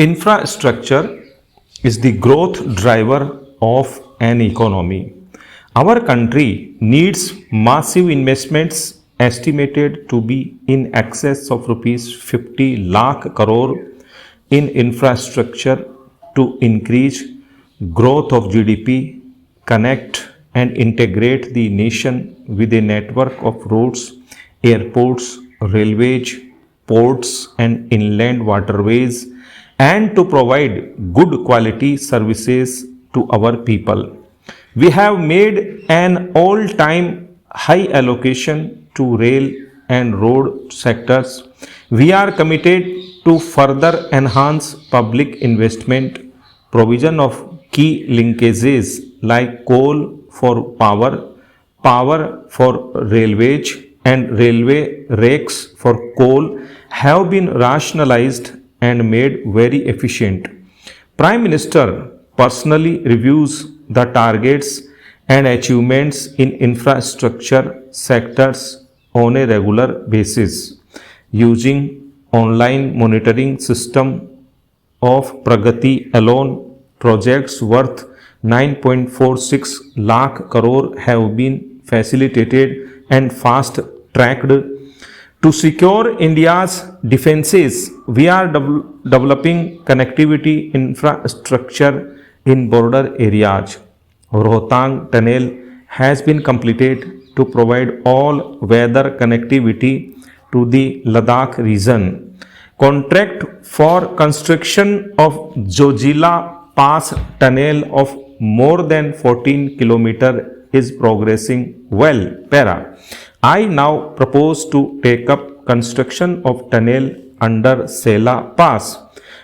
Infrastructure is the growth driver of an economy. Our country needs massive investments estimated to be in excess of rupees 50 lakh crore in infrastructure to increase growth of GDP, connect and integrate the nation with a network of roads, airports, railways, ports and inland waterways, and to provide good quality services to our people. We have made an all-time high allocation to rail and road sectors. We are committed to further enhance public investment, provision of key linkages like coal for power, power for railways, and railway rakes for coal have been rationalized and made very efficient. Prime Minister personally reviews the targets and achievements in infrastructure sectors on a regular basis using online monitoring system of Pragati alone. Projects worth 9.46 lakh crore have been facilitated and fast tracked. To secure India's defenses, we are developing connectivity infrastructure in border areas. Rohtang Tunnel has been completed to provide all-weather connectivity to the Ladakh region. Contract for construction of Zojila Pass Tunnel of more than 14 km is progressing well. Para. I now propose to take up construction of tunnel under Sela Pass.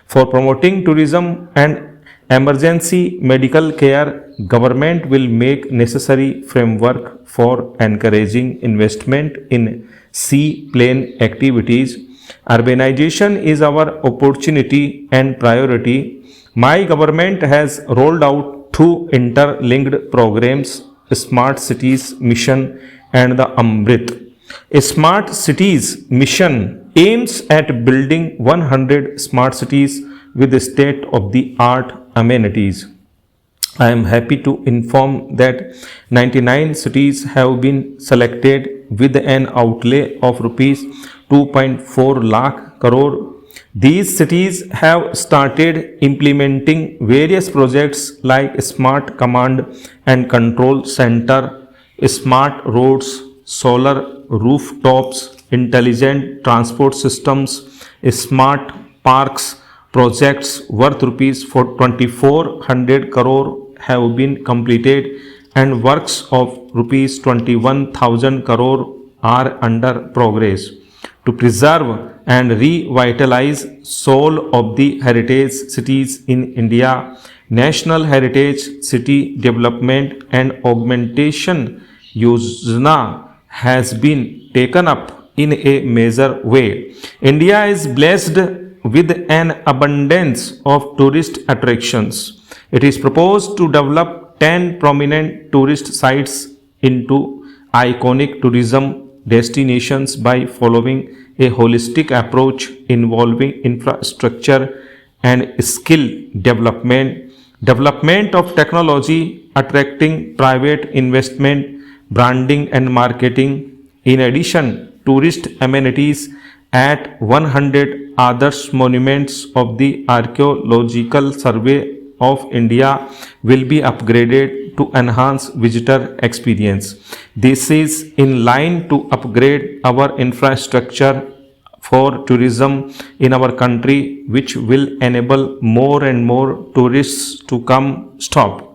For promoting tourism and emergency medical care, government will make necessary framework for encouraging investment in sea-plane activities. Urbanization is our opportunity and priority. My government has rolled out two interlinked programs, Smart Cities Mission and the Amrit. A Smart Cities Mission aims at building 100 smart cities with state-of-the-art amenities. I am happy to inform that 99 cities have been selected with an outlay of rupees 2.4 lakh crore. These cities have started implementing various projects like Smart Command and Control Center, smart roads, solar rooftops, intelligent transport systems, smart parks. Projects worth rupees 2400 crore have been completed and works of rupees 21,000 crore are under progress. To preserve and revitalize soul of the heritage cities in India, National Heritage City Development and Augmentation Yojana has been taken up in a major way. India is blessed with an abundance of tourist attractions. It is proposed to develop 10 prominent tourist sites into iconic tourism destinations by following a holistic approach involving infrastructure and skill development, development of technology, attracting private investment, branding and marketing. In addition, tourist amenities at 100 others monuments of the Archaeological Survey of India will be upgraded to enhance visitor experience. This is in line to upgrade our infrastructure for tourism in our country, which will enable more and more tourists to come. Stop.